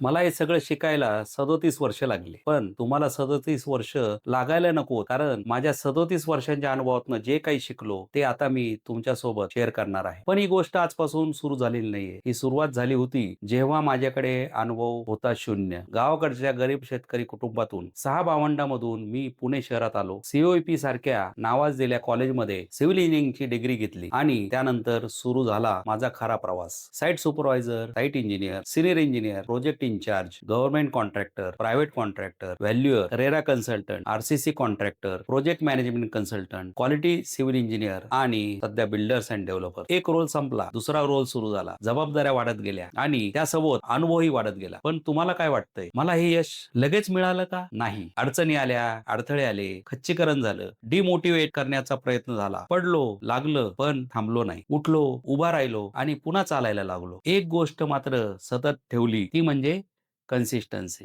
मला हे सगळं शिकायला 37 वर्ष लागली. पण तुम्हाला 37 वर्ष लागायला नको, कारण माझ्या 37 वर्षांच्या अनुभवातनं जे काही शिकलो, ते आता मी तुमच्यासोबत शेअर करणार आहे. पण ही गोष्ट आजपासून सुरू झालेली नाहीये. ही सुरुवात झाली होती, जेव्हा माझ्याकडे अनुभव होता शून्य. गावाकडच्या गरीब शेतकरी कुटुंबातून 6 भावंडांमधून मी पुणे शहरात आलो. सीओईपी सारख्या नावाजलेल्या कॉलेजमध्ये सिव्हिल इंजिनिअरिंगची डिग्री घेतली आणि त्यानंतर सुरू झाला माझा खरा प्रवास. Site supervisor, site engineer, senior engineer, project incharge, government contractor, private contractor, valuer, RERA consultant, RCC contractor, project management consultant, quality civil engineer आणि सध्या बिल्डर्स अँड डेव्हलपर. एक रोल संपला, दुसरा रोल सुरू झाला. जबाबदाऱ्या वाढत गेल्या आणि त्यासोबत अनुभवही वाढत गेला. पण तुम्हाला काय वाटतंय, मला हे यश लगेच मिळालं का? नाही. अडचणी आल्या, अडथळे आले, खच्चीकरण झालं, डिमोटिवेट करण्याचा प्रयत्न झाला, पडलो, लागलं, पण थांबलो नाही. उठलो, उभा राहिलो आणि पुन्हा चालायला लागलो. एक गोष्ट मात्र सतत ठेवली, ती म्हणजे कन्सिस्टन्सी.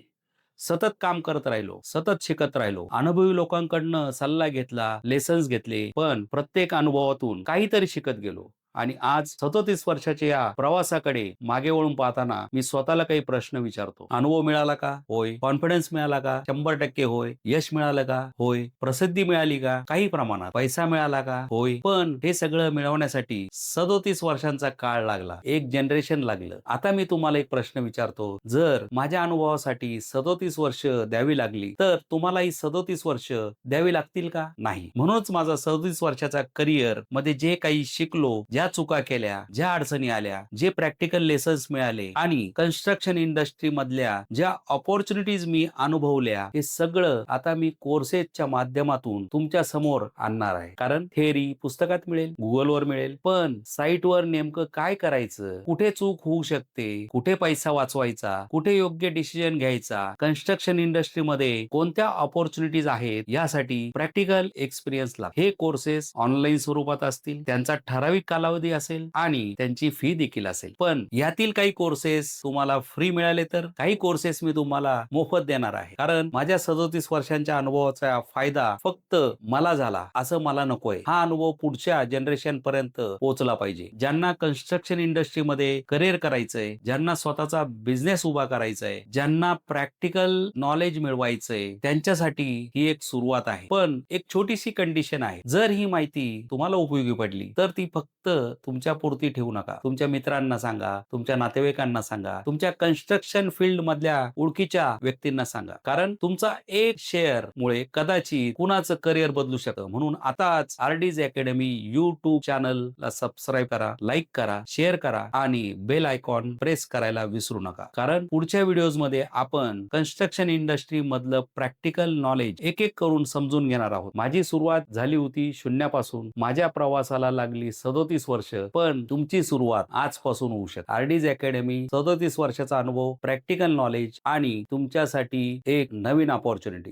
सतत काम करत राहिलो, सतत शिकत राहिलो, अनुभवी लोकांकडनं सल्ला घेतला, लेसन्स घेतले, पण प्रत्येक अनुभवातून काहीतरी शिकत गेलो. आणि आज 37 वर्षाच्या या प्रवासाकडे मागे वळून पाहताना मी स्वतःला काही प्रश्न विचारतो. अनुभव मिळाला का? होय. कॉन्फिडन्स मिळाला का? 100% होय. यश मिळालं का? होय. प्रसिद्धी मिळाली का? काही प्रमाणात. पैसा मिळाला का? होय. पण हे सगळं मिळवण्यासाठी 37 वर्षांचा काळ लागला, एक जनरेशन लागलं. आता मी तुम्हाला एक प्रश्न विचारतो, जर माझ्या अनुभवासाठी 37 वर्ष द्यावी लागली, तर तुम्हाला ही 37 वर्ष द्यावी लागतील का? नाही. म्हणूनच माझा 37 वर्षाचा करिअर मध्ये जे काही शिकलो, ज्या चुका केल्या, ज्या अडचणी आल्या, जे प्रॅक्टिकल लेसन्स मिळाले आणि कन्स्ट्रक्शन इंडस्ट्री मधल्या ज्या ऑपॉर्च्युनिटीज मी अनुभवल्या, हे सगळं आता मी कोर्सेसच्या माध्यमातून तुमच्या समोर आणणार आहे. कारण थेअरी पुस्तकात मिळेल, गुगलवर मिळेल, पण साईटवर नेमकं काय करायचं, कुठे चूक होऊ शकते, कुठे पैसा वाचवायचा, कुठे योग्य डिसिजन घ्यायचा, कन्स्ट्रक्शन इंडस्ट्रीमध्ये कोणत्या ऑपॉर्च्युनिटीज आहेत, यासाठी प्रॅक्टिकल एक्सपिरियन्स लागतो. हे कोर्सेस ऑनलाईन स्वरूपात असतील, त्यांचा ठराविक कालावधी असेल आणि त्यांची फी देखील असेल. पण यातील काही कोर्सेस तुम्हाला फ्री मिळाले, तर काही कोर्सेस मी तुम्हाला मोफत देणार आहे. कारण माझ्या 37 वर्षांच्या अनुभवाचा फायदा फक्त मला झाला असं मला नकोय. हा अनुभव पुढच्या जनरेशन पर्यंत पोहोचला पाहिजे. ज्यांना कन्स्ट्रक्शन इंडस्ट्रीमध्ये करिअर करायचंय, ज्यांना स्वतःचा बिझनेस उभा करायचाय, ज्यांना प्रॅक्टिकल नॉलेज मिळवायचंय, त्यांच्यासाठी ही एक सुरुवात आहे. पण एक छोटीशी कंडिशन आहे, जर ही माहिती तुम्हाला उपयोगी पडली, तर ती फक्त तुमच्या पुरती ठेवू नका. तुमच्या मित्रांना सांगा, तुमच्या नातेवाईकांना सांगा, तुमच्या कन्स्ट्रक्शन फील्ड मधल्या ओळखीच्या व्यक्तींना सांगा. कारण तुमचा एक शेअर मुळे कदाचित कुणाचं करिअर बदलू शकतं. म्हणून आताच आरडीज अकॅडमी YouTube चॅनलला सबस्क्राईब करा, लाईक करा, शेअर करा आणि बेल आयकॉन प्रेस करायला विसरू नका. कारण पुढच्या व्हिडिओज मध्ये आपण कन्स्ट्रक्शन इंडस्ट्री मधलं प्रॅक्टिकल नॉलेज एक एक करून समजून घेणार आहोत. माझी सुरुवात झाली होती शून्यापासून, माझ्या प्रवासाला लागली 37 वर्ष, पण तुमची सुरुवात आजपासून होऊ शकते. आरडीज अकॅडमी, 37 वर्षाचा अनुभव, प्रॅक्टिकल नॉलेज आणि तुमच्यासाठी एक नवीन अपॉर्च्युनिटी.